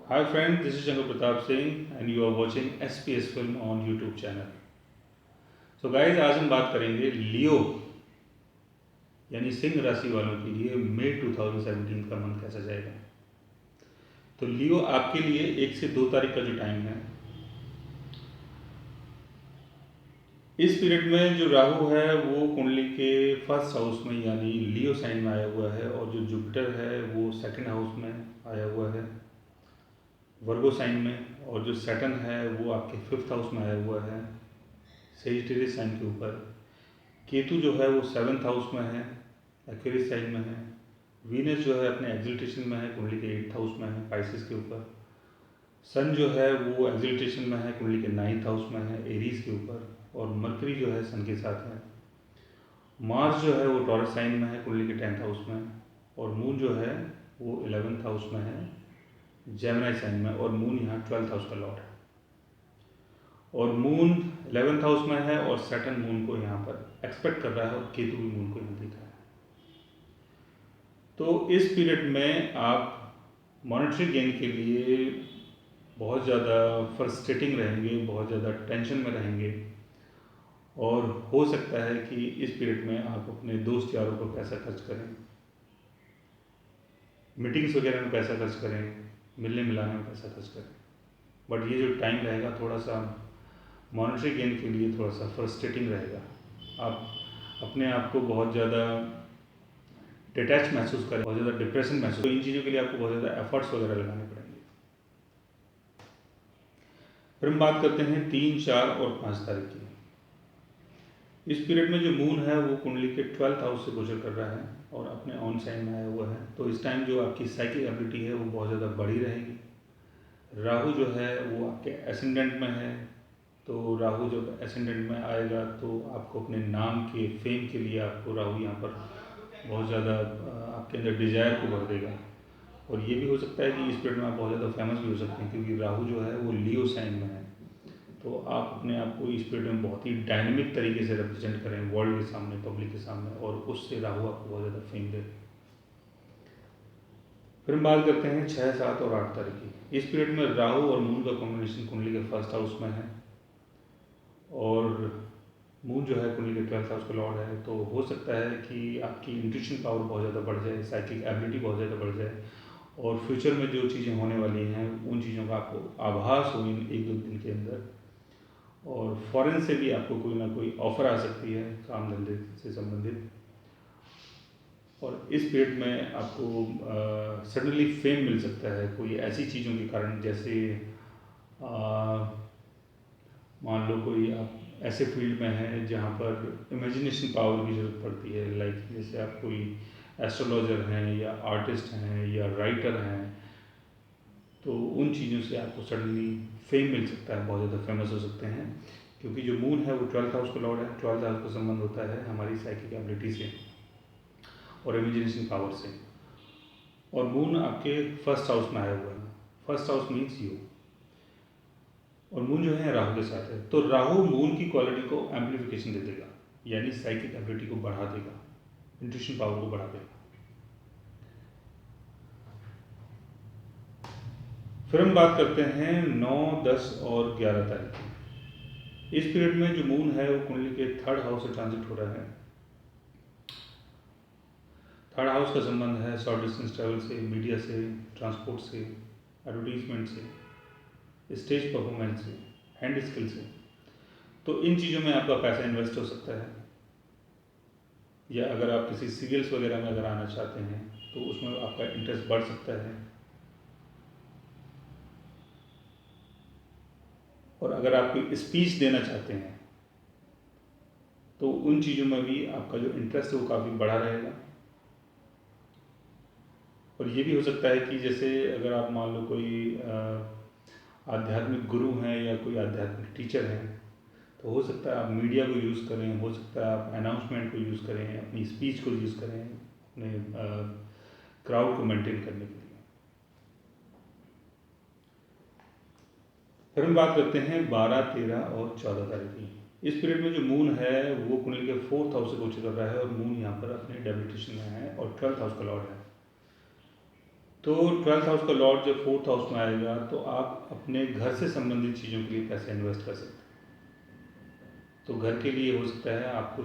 Hi friends, this is Shankar Pratap Singh and you are watching SPS Film on YouTube channel. So guys, आज हम बात करेंगे लियो यानी सिंह राशि वालों के लिए मई 2017 का मंथ कैसा जाएगा। तो लियो आपके लिए 1 से 2 तारीख का जो टाइम है, इस पीरियड में जो राहु है वो कुंडली के फर्स्ट हाउस में यानी लियो साइन में आया हुआ है और जो जुपिटर है वो सेकंड हाउस में आया हुआ है वर्गो साइन में, और जो सैटर्न है वो आपके फिफ्थ हाउस में आया हुआ है सेजिटेरियस साइन के ऊपर। केतु जो है वो सेवन्थ हाउस में है, एक्वेरियस साइन में है। वीनस जो है अपने एक्सिल्टेशन में है, कुंडली के एट्थ हाउस में है पाइसिस के ऊपर। सन जो है वो एक्सिल्टेशन में है, कुंडली के नाइन्थ हाउस में है एरीज के ऊपर, और मरकरी जो है सन के साथ है। मार्स जो है वो टॉरस साइन में है, कुंडली के टेंथ हाउस में, और मून जो है वो 11th हाउस में है जेमिनी साइन में, और मून यहाँ 12th हाउस का लॉर्ड है। और मून 11th हाउस में है और सैटर्न मून को यहाँ पर एक्सपेक्ट कर रहा है और केतु भी मून को यहाँ दिख रहा है। तो इस पीरियड में आप मॉनेटरी गेन के लिए बहुत ज़्यादा फ्रस्ट्रेटिंग रहेंगे, बहुत ज़्यादा टेंशन में रहेंगे, और हो सकता है कि इस पीरियड में आप अपने दोस्त यारों पर पैसा खर्च करें, मीटिंग्स वगैरह में पैसा खर्च करें, मिलने मिलाने में पैसा खर्च करें। बट ये जो टाइम रहेगा थोड़ा सा मॉनेटरी गेन के लिए थोड़ा सा फ्रस्ट्रेटिंग रहेगा। आप अपने आप को बहुत ज़्यादा डिटैच महसूस करें, बहुत ज़्यादा डिप्रेशन महसूस, तो इन चीज़ों के लिए आपको बहुत ज़्यादा एफर्ट्स वगैरह लगाने पड़ेंगे। फिर हम बात करते हैं 3, 4 और 5 तारीख की। इस पीरियड में जो मून है वो कुंडली के 12th हाउस से गोचर कर रहा है और अपने ऑन साइन में आया हुआ है। तो इस टाइम जो आपकी साइकिक एबिलिटी है वो बहुत ज़्यादा बढ़ी रहेगी। राहु जो है वो आपके एसेंडेंट में है, तो राहु जब एसेंडेंट में आएगा तो आपको अपने नाम के फेम के लिए आपको राहु यहाँ पर बहुत ज़्यादा आपके अंदर डिज़ायर को भर देगा। और ये भी हो सकता है कि इस पीरियड में आप बहुत ज़्यादा फेमस भी हो सकते हैं, क्योंकि राहु जो है वो लियो साइन में है। तो आप अपने आप को इस पीरियड में बहुत ही डायनेमिक तरीके से रिप्रेजेंट करें वर्ल्ड के सामने, पब्लिक के सामने, और उससे राहु आपको बहुत ज़्यादा फेम दे। फिर हम बात करते हैं 6, 7 और 8 तारीख की। इस पीरियड में राहु और मून का कॉम्बिनेशन कुंडली के फर्स्ट हाउस में है, और मून जो है कुंडली के 12th हाउस का लॉर्ड है। तो हो सकता है कि आपकी इंट्यूशन पावर बहुत ज़्यादा बढ़ जाए, साइकिक एबिलिटी बहुत ज़्यादा बढ़ जाए, और फ्यूचर में जो चीज़ें होने वाली हैं उन चीज़ों का आपको आभास हो इन 1-2 दिन के अंदर। और फॉरेन से भी आपको कोई ना कोई ऑफ़र आ सकती है काम धंधे से संबंधित। और इस पीरियड में आपको सडनली फेम मिल सकता है कोई ऐसी चीज़ों के कारण, जैसे मान लो कोई आप ऐसे फील्ड में हैं जहाँ पर इमेजिनेशन पावर की ज़रूरत पड़ती है, लाइक जैसे आप कोई एस्ट्रोलॉजर हैं या आर्टिस्ट हैं या राइटर हैं, तो उन चीज़ों से आपको सडनली फेम मिल सकता है, बहुत ज़्यादा फेमस हो सकते हैं। क्योंकि जो मून है वो 12th हाउस का लॉर्ड है, 12th हाउस का संबंध होता है हमारी साइकिक एबिलिटी से और इमेजिनेशन पावर से। और मून आपके फर्स्ट हाउस में आया हुआ है, फर्स्ट हाउस मीन्स यू, और मून जो है राहु के साथ है। तो राहु मून की क्वालिटी को एम्पलीफिकेशन दे देगा, यानी साइकिक एबिलिटी को बढ़ा देगा, इंट्यूशन पावर को बढ़ा देगा। फिर हम बात करते हैं 9, 10 और 11 तारीख की। इस पीरियड में जो मून है वो कुंडली के थर्ड हाउस से ट्रांजिट हो रहा है। थर्ड हाउस का संबंध है शॉर्ट डिस्टेंस ट्रैवल से, मीडिया से, ट्रांसपोर्ट से, एडवर्टीजमेंट से, स्टेज परफॉर्मेंस से, हैंड स्किल से। तो इन चीज़ों में आपका पैसा इन्वेस्ट हो सकता है, या अगर आप किसी सीरियल्स वगैरह में अगर आना चाहते हैं तो उसमें आपका इंटरेस्ट बढ़ सकता है। और अगर आप कोई स्पीच देना चाहते हैं तो उन चीज़ों में भी आपका जो इंटरेस्ट है वो काफ़ी बढ़ा रहेगा। और ये भी हो सकता है कि जैसे अगर आप मान लो कोई आध्यात्मिक गुरु हैं या कोई आध्यात्मिक टीचर हैं, तो हो सकता है आप मीडिया को यूज़ करें, हो सकता है आप अनाउंसमेंट को यूज़ करें, अपनी स्पीच को यूज़ करें अपने क्राउड को मेंटेन करने के लिए। फिर हम बात करते हैं 12, 13 और 14 तारीख की। इस पीरियड में जो मून है वो कुंडली के फोर्थ हाउस से गोचर कर रहा है, और मून यहाँ पर अपने डेबिलिटेशन में है और 12th हाउस का लॉर्ड है। तो 12th हाउस का लॉर्ड जब 4th हाउस में आएगा तो आप अपने घर से संबंधित चीज़ों के लिए पैसे इन्वेस्ट कर सकते हैं। तो घर के लिए हो सकता है आपको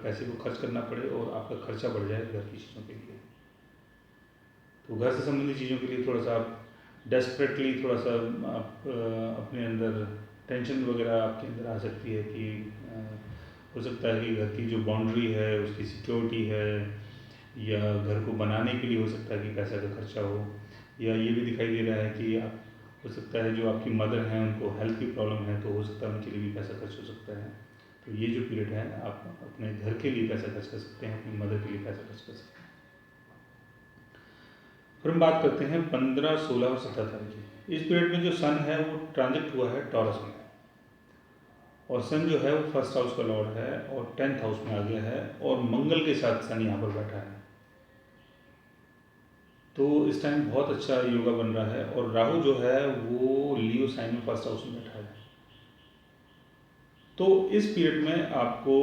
पैसे को खर्च करना पड़े और आपका खर्चा बढ़ जाए घर की चीज़ों के लिए। तो घर से संबंधित चीज़ों के लिए थोड़ा सा आप डेस्परेटली थोड़ा सा आप अपने अंदर टेंशन वगैरह आपके अंदर आ सकती है कि हो सकता है कि घर की जो बाउंड्री है उसकी सिक्योरिटी है, या घर को बनाने के लिए हो सकता है कि पैसा का खर्चा हो, या ये भी दिखाई दे रहा है कि आप हो सकता है जो आपकी मदर हैं उनको हेल्थ की प्रॉब्लम है, तो हो सकता है उनके लिए भी पैसा खर्च हो सकता है। तो ये जो पीरियड है आप अपने घर के लिए पैसा खर्च कर सकते हैं, अपनी मदर के लिए पैसा खर्च कर सकते हैं। फिर हम बात करते हैं 15, 16 और 17 तारीख की। इस पीरियड में जो सन है वो ट्रांजिट हुआ है टॉरस में, और सन जो है वो फर्स्ट हाउस का लॉर्ड है और 10th हाउस में आ गया है, और मंगल के साथ सन यहाँ पर बैठा है। तो इस टाइम बहुत अच्छा योगा बन रहा है, और राहु जो है वो लियो साइन में फर्स्ट हाउस में बैठा है। तो इस पीरियड में आपको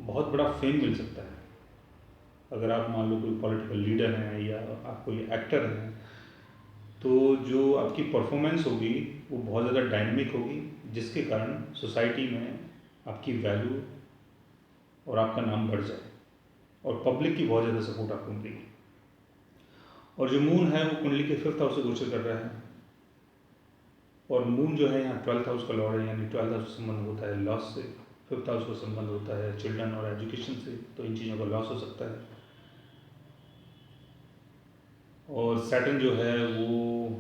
बहुत बड़ा फेम मिल सकता है। अगर आप मान लो कोई पॉलिटिकल लीडर हैं या आप कोई एक्टर हैं, तो जो आपकी परफॉर्मेंस होगी वो बहुत ज़्यादा डायनेमिक होगी, जिसके कारण सोसाइटी में आपकी वैल्यू और आपका नाम बढ़ जाए, और पब्लिक की बहुत ज़्यादा सपोर्ट आपको मिलेगी। और जो मून है वो कुंडली के 5th हाउस से गोचर कर रहा है, और मून जो है यहाँ 12th हाउस का लॉर्ड है, यानी 12th हाउस से संबंध होता है लॉस से, 5th हाउस का संबंध होता है चिल्ड्रन और एजुकेशन से, तो इन चीज़ों का लॉस हो सकता है। और सैटर्न जो है वो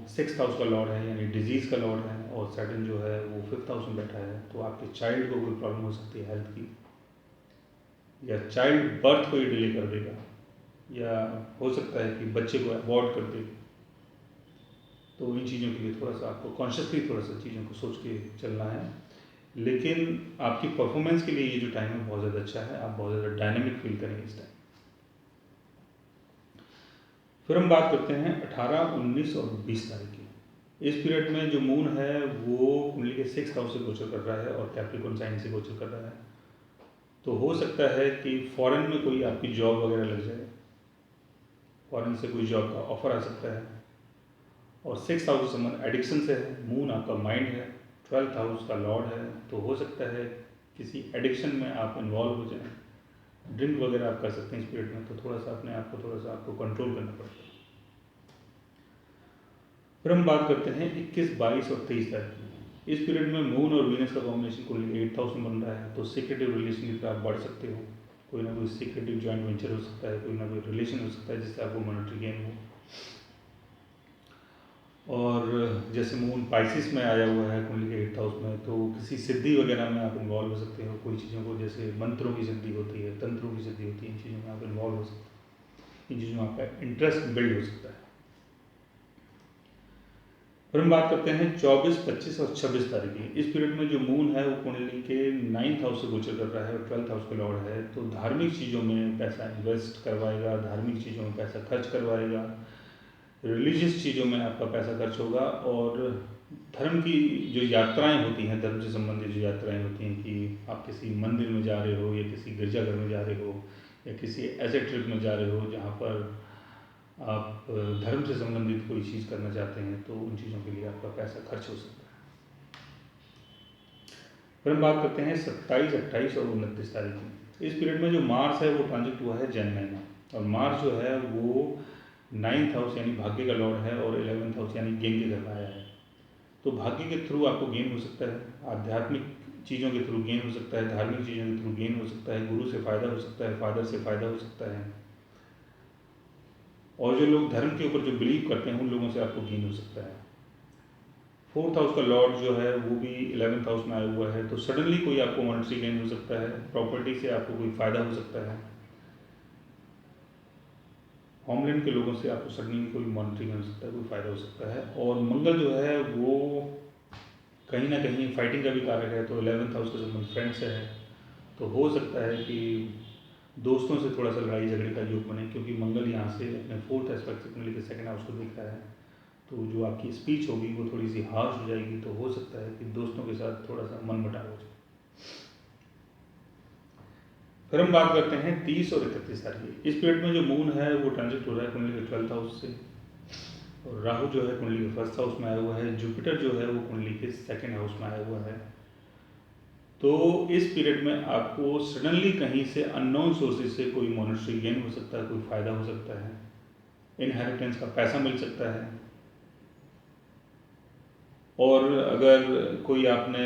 6th हाउस का लॉर्ड है, यानी डिजीज़ का लॉर्ड है, और सैटर्न जो है वो 5th हाउस में बैठा है, तो आपके चाइल्ड को कोई प्रॉब्लम हो सकती है हेल्थ की, या चाइल्ड बर्थ को ये डिले कर देगा, या हो सकता है कि बच्चे को अबॉर्ट कर दे। तो इन चीज़ों के लिए थोड़ा सा आपको कॉन्शियसली थोड़ा सा चीज़ों को सोच के चलना है, लेकिन आपकी परफॉर्मेंस के लिए ये जो टाइम है बहुत ज़्यादा अच्छा है, आप बहुत ज़्यादा डायनेमिक फील करेंगे इस टाइम। फिर हम बात करते हैं 18, 19 और 20 तारीख की। इस पीरियड में जो मून है वो कुंडली के 6th हाउस से गोचर कर रहा है और कैप्रिकॉर्न साइन से गोचर कर रहा है। तो हो सकता है कि फॉरेन में कोई आपकी जॉब वगैरह लग जाए, फॉरेन से कोई जॉब का ऑफर आ सकता है। और 6th हाउस का संबंध एडिक्शन से है, मून आपका माइंड है, 12th हाउस का लॉर्ड है, तो हो सकता है किसी एडिक्शन में आप इन्वॉल्व हो जाएं, ड्रिंक वगैरह आप कर सकते हैं इस पीरियड में, तो थोड़ा सा अपने आप को थोड़ा सा आपको कंट्रोल करना पड़ेगा। फिर हम बात करते हैं 21, 22 और 23 तारीख की। इस पीरियड में मून और वीनस का कॉम्बिनेशन कुंडली 8th हाउस में बन रहा है, तो सीक्रेटिव रिलेशन की तरफ आप बढ़ सकते हो, कोई ना कोई सीक्रेटिव जॉइंट वेंचर हो सकता है, कोई ना कोई रिलेशन हो सकता है जिससे आपको मॉनेटरी गेन हो। और जैसे मून पाइसिस में आया हुआ है कुंडली के 8th हाउस में, तो किसी सिद्धि वगैरह में आप इन्वॉल्व हो सकते हो, कोई चीज़ों को जैसे मंत्रों की सिद्धि होती है, तंत्रों की सिद्धि होती है, इन चीज़ों में आप इन्वॉल्व हो सकते हो, इन चीज़ों में आपका इंटरेस्ट बिल्ड हो सकता है। फिर हम बात करते हैं 24, 25 और 26 तारीख की। इस पीरियड में जो मून है वो कुंडली के 9th हाउस से गोचर कर रहा है और 12th हाउस का लॉर्ड है, तो धार्मिक चीज़ों में पैसा इन्वेस्ट करवाएगा, धार्मिक चीज़ों में पैसा खर्च करवाएगा, रिलीजियस चीज़ों में आपका पैसा खर्च होगा। और धर्म की जो यात्राएं होती हैं, धर्म से संबंधित जो यात्राएं होती हैं कि आप किसी मंदिर में जा रहे हो, या किसी गिरजाघर में जा रहे हो, या किसी ऐसे ट्रिप में जा रहे हो जहाँ पर आप धर्म से संबंधित कोई चीज़ करना चाहते हैं, तो उन चीज़ों के लिए आपका पैसा खर्च हो सकता है। फिर हम बात करते हैं 27, 28 और 29 तारीख की। इस पीरियड में जो मार्स है वो ट्रांजिट हुआ है जैन महीना, और मार्स जो है वो 9th हाउस यानी भाग्य का लॉर्ड है, और 11th हाउस यानी गेन के घर में आया है। तो भाग्य के थ्रू आपको गेन हो सकता है, आध्यात्मिक चीज़ों के थ्रू गेन हो सकता है, धार्मिक चीज़ों के थ्रू गेन हो सकता है, गुरु से फ़ायदा हो सकता है, फादर से फ़ायदा हो सकता है, और जो लोग धर्म के ऊपर जो बिलीव करते हैं उन लोगों से आपको गेन हो सकता है। 4th हाउस का लॉर्ड जो है वो भी 11th हाउस में आया हुआ है, तो सडनली कोई आपको मॉनेटरी गेन हो सकता है, प्रॉपर्टी से आपको कोई फ़ायदा हो सकता है, होमलैंड के लोगों से आपको सडनली कोई मॉनेटरी गेन हो सकता है, कोई फ़ायदा हो सकता है। और मंगल जो है वो कहीं ना कहीं फाइटिंग का भी कारक है, तो 11th हाउस का संबंध फ्रेंड से है, तो हो सकता है कि दोस्तों से थोड़ा सा लड़ाई झगड़े का योग बने, क्योंकि मंगल यहाँ से अपने 4th एस्पेक्ट से कुंडली के 2nd हाउस को देख रहा है, तो जो आपकी स्पीच होगी वो थोड़ी सी हार्श हो जाएगी, तो हो सकता है कि दोस्तों के साथ थोड़ा सा मन मुटाव हो जाए। फिर हम बात करते हैं 30 और 31 तारीख की। इस पीरियड में जो मून है वो ट्रांजिट हो रहा है कुंडली के 12th हाउस से, और राहु जो है कुंडली के 1st हाउस में आया हुआ है, जुपिटर जो है वो कुंडली के 2nd हाउस में आया हुआ है। तो इस पीरियड में आपको सडनली कहीं से अननोन सोर्सेज से कोई मॉनेटरी गेन हो सकता है, कोई फ़ायदा हो सकता है, इनहेरिटेंस का पैसा मिल सकता है। और अगर कोई आपने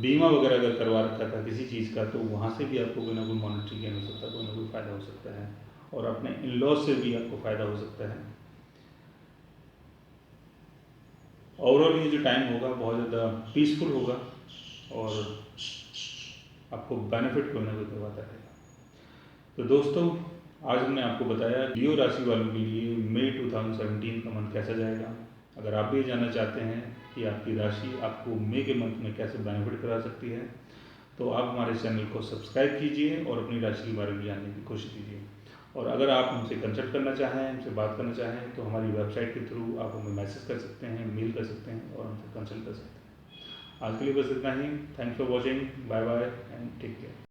बीमा वगैरह अगर करवा रखा था किसी चीज़ का, तो वहाँ से भी आपको कोई ना कोई मॉनेटरी गेन हो सकता है, कोई ना कोई फ़ायदा हो सकता है, और अपने इन लॉज से भी आपको फ़ायदा हो सकता है। ओवरऑल ये जो टाइम होगा बहुत ज़्यादा पीसफुल होगा और आपको बेनिफिट कोई ना कोई करवाता रहेगा। तो दोस्तों, आज हमने आपको बताया लियो राशि वालों के लिए मई 2017 का मंथ कैसा जाएगा। अगर आप भी जानना चाहते हैं कि आपकी राशि आपको मई के मंथ में कैसे बेनिफिट करा सकती है, तो आप हमारे चैनल को सब्सक्राइब कीजिए और अपनी राशि के बारे में जानने की कोशिश कीजिए। और अगर आप हमसे कंसल्ट करना चाहें, हमसे बात करना चाहें, तो हमारी वेबसाइट के थ्रू आप हमें मैसेज कर सकते हैं, मेल कर सकते हैं और हमसे कंसल्ट कर सकते हैं। आज के लिए बस इतना ही। Thanks for watching. Bye bye and take care.